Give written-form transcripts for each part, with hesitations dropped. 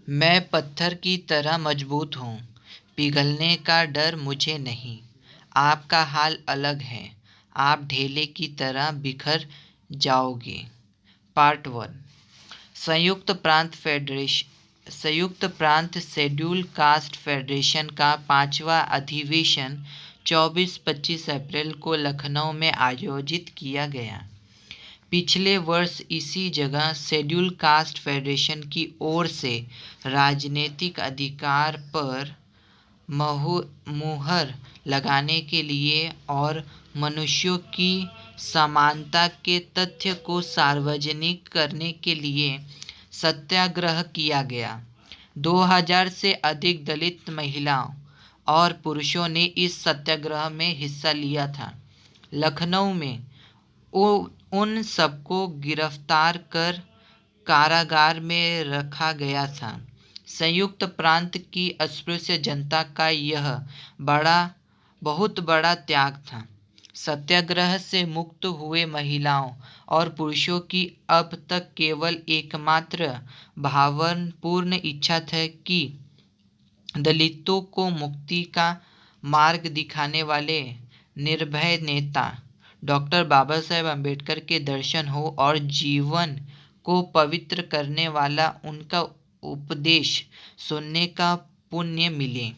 मैं पत्थर की तरह मजबूत हूँ, पिघलने का डर मुझे नहीं। आपका हाल अलग है, आप ढेले की तरह बिखर जाओगे। पार्ट 1। संयुक्त प्रांत शेड्यूल कास्ट फेडरेशन का 5वां अधिवेशन 24-25 अप्रैल को लखनऊ में आयोजित किया गया। पिछले वर्ष इसी जगह शेड्यूल कास्ट फेडरेशन की ओर से राजनीतिक अधिकार पर मुहर लगाने के लिए और मनुष्यों की समानता के तथ्य को सार्वजनिक करने के लिए सत्याग्रह किया गया। 2000 से अधिक दलित महिलाओं और पुरुषों ने इस सत्याग्रह में हिस्सा लिया था। लखनऊ में उन सबको गिरफ्तार कर कारागार में रखा गया था। संयुक्त प्रांत की अस्पृश्य जनता का यह बहुत बड़ा त्याग था। सत्याग्रह से मुक्त हुए महिलाओं और पुरुषों की अब तक केवल एकमात्र भावनापूर्ण इच्छा थी कि दलितों को मुक्ति का मार्ग दिखाने वाले निर्भय नेता डॉक्टर बाबा साहेब अम्बेडकर के दर्शन हो और जीवन को पवित्र करने वाला उनका उपदेश सुनने का पुण्य मिले।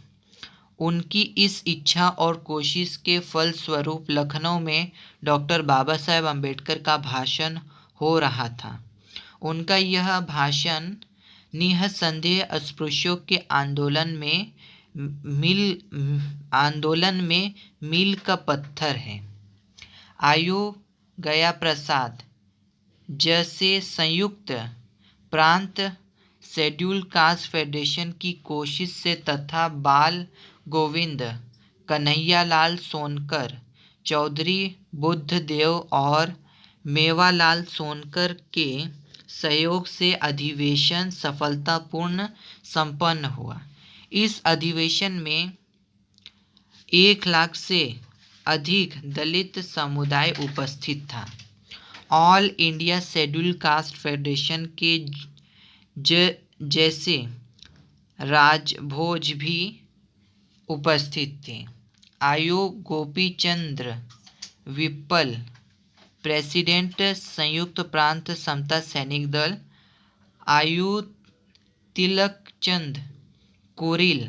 उनकी इस इच्छा और कोशिश के फलस्वरूप लखनऊ में डॉक्टर बाबा साहेब अम्बेडकर का भाषण हो रहा था। उनका यह भाषण निःसंदेह अस्पृश्यों के आंदोलन में मील का पत्थर है। आयो गया प्रसाद जैसे संयुक्त प्रांत शेड्यूल कास्ट फेडरेशन की कोशिश से तथा बाल गोविंद, कन्हैयालाल सोनकर, चौधरी बुद्धदेव और मेवालाल सोनकर के सहयोग से अधिवेशन सफलतापूर्ण संपन्न हुआ। इस अधिवेशन में 1 लाख से अधिक दलित समुदाय उपस्थित था। All India schedule caste federation के जैसे राजभोज भी उपस्थित थे। आयो गोपीचंद्र विप्पल, प्रेसिडेंट संयुक्त प्रांत समता सैनिक दल, आयु तिलकचंद कुरिल,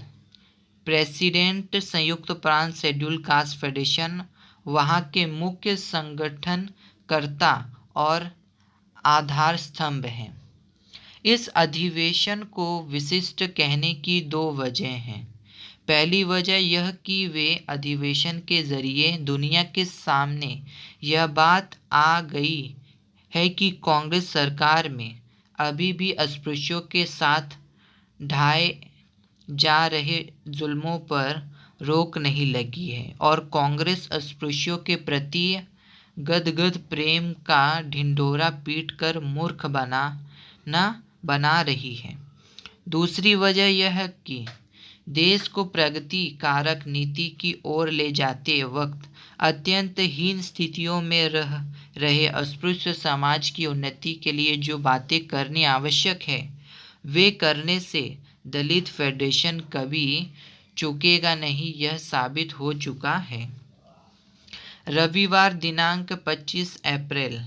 प्रेसिडेंट संयुक्त प्रांत शेड्यूल कास्ट फेडरेशन वहाँ के मुख्य संगठनकर्ता और आधार स्तंभ हैं। इस अधिवेशन को विशिष्ट कहने की 2 वजह हैं। पहली वजह यह कि वे अधिवेशन के जरिए दुनिया के सामने यह बात आ गई है कि कांग्रेस सरकार में अभी भी अस्पृश्यों के साथ ढाए जा रहे जुल्मों पर रोक नहीं लगी है और कांग्रेस अस्पृश्यों के प्रति गदगद प्रेम का ढिंढोरा पीटकर मूर्ख बना रही है। दूसरी वजह यह है कि देश को प्रगति कारक नीति की ओर ले जाते वक्त अत्यंत हीन स्थितियों में रहे अस्पृश्य समाज की उन्नति के लिए जो बातें करनी आवश्यक है वे करने से दलित फेडरेशन कभी चूकेगा नहीं, यह साबित हो चुका है। रविवार दिनांक 25 अप्रैल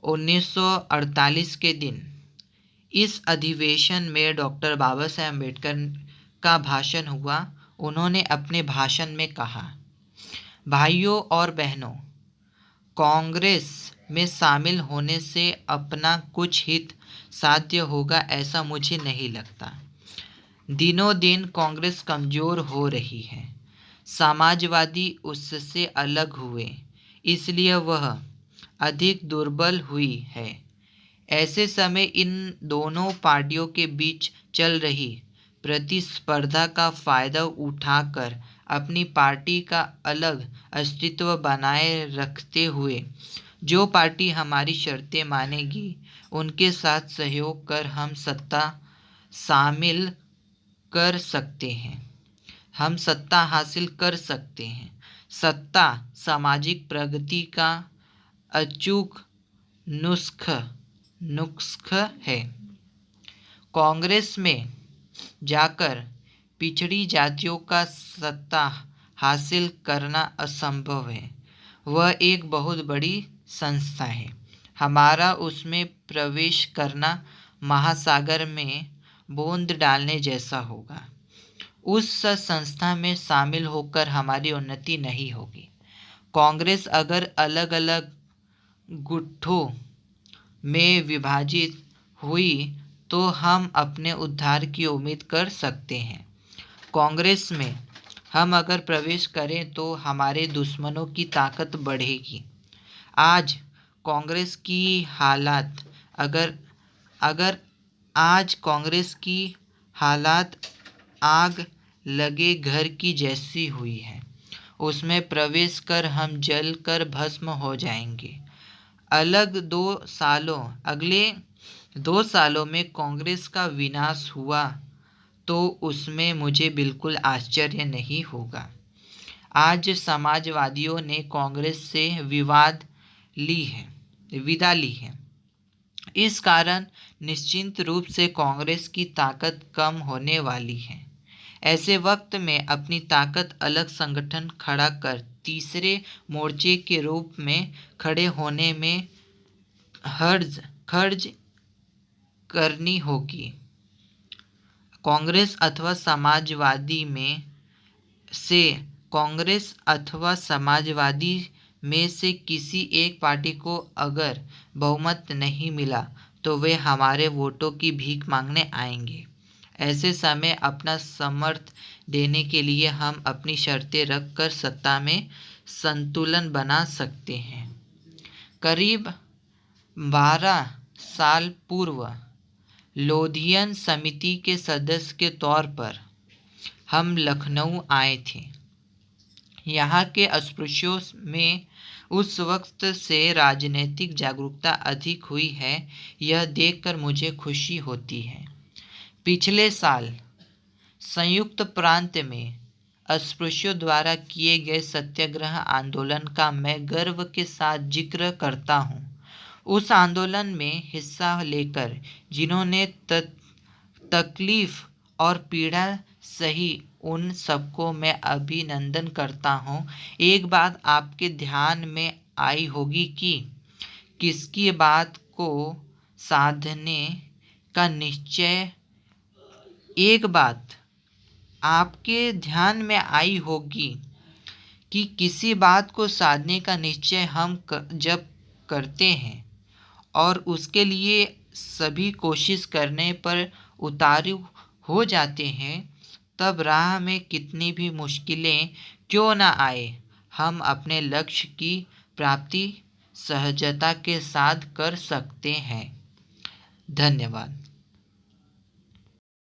1948 के दिन इस अधिवेशन में डॉक्टर बाबा साहेब अम्बेडकर का भाषण हुआ। उन्होंने अपने भाषण में कहा, भाइयों और बहनों, कांग्रेस में शामिल होने से अपना कुछ हित साध्य होगा ऐसा मुझे नहीं लगता। दिनों दिन कांग्रेस कमज़ोर हो रही है। समाजवादी उससे अलग हुए, इसलिए वह अधिक दुर्बल हुई है। ऐसे समय इन दोनों पार्टियों के बीच चल रही प्रतिस्पर्धा का फ़ायदा उठाकर अपनी पार्टी का अलग अस्तित्व बनाए रखते हुए जो पार्टी हमारी शर्तें मानेगी उनके साथ सहयोग कर हम सत्ता हासिल कर सकते हैं। सत्ता सामाजिक प्रगति का अचूक नुस्खा है। कांग्रेस में जाकर पिछड़ी जातियों का सत्ता हासिल करना असंभव है। वह एक बहुत बड़ी संस्था है। हमारा उसमें प्रवेश करना महासागर में बूंद डालने जैसा होगा। उस संस्था में शामिल होकर हमारी उन्नति नहीं होगी। कांग्रेस अगर अलग अलग गुटों में विभाजित हुई तो हम अपने उद्धार की उम्मीद कर सकते हैं। कांग्रेस में हम अगर प्रवेश करें तो हमारे दुश्मनों की ताकत बढ़ेगी। आज कांग्रेस की हालत अगर आज कांग्रेस की हालत आग लगे घर की जैसी हुई है। उसमें प्रवेश कर हम जल कर भस्म हो जाएंगे। अगले 2 सालों में कांग्रेस का विनाश हुआ तो उसमें मुझे बिल्कुल आश्चर्य नहीं होगा। आज समाजवादियों ने कांग्रेस से विदा ली है। इस कारण निश्चित रूप से कांग्रेस की ताकत कम होने वाली है। ऐसे वक्त में अपनी ताकत अलग संगठन खड़ा कर तीसरे मोर्चे के रूप में खड़े होने में खर्च करनी होगी। कांग्रेस अथवा समाजवादी में से किसी एक पार्टी को अगर बहुमत नहीं मिला तो वे हमारे वोटों की भीख मांगने आएंगे। ऐसे समय अपना समर्थ देने के लिए हम अपनी शर्तें रखकर सत्ता में संतुलन बना सकते हैं। करीब 12 साल पूर्व लोधियन समिति के सदस्य के तौर पर हम लखनऊ आए थे। यहाँ के अस्पृश्यों में उस वक्त से राजनीतिक जागरूकता अधिक हुई है, यह देखकर मुझे खुशी होती है। पिछले साल संयुक्त प्रांत में अस्पृश्यों द्वारा किए गए सत्याग्रह आंदोलन का मैं गर्व के साथ जिक्र करता हूँ। उस आंदोलन में हिस्सा लेकर जिन्होंने तकलीफ और पीड़ा सही उन सबको मैं अभिनंदन करता हूँ। एक बात आपके ध्यान में आई होगी कि किसकी बात को साधने का निश्चय एक बात आपके ध्यान में आई होगी कि किसी बात को साधने का निश्चय हम जब करते हैं और उसके लिए सभी कोशिश करने पर उतारू हो जाते हैं, तब राह में कितनी भी मुश्किलें क्यों न आए, हम अपने लक्ष्य की प्राप्ति सहजता के साथ कर सकते हैं। धन्यवाद।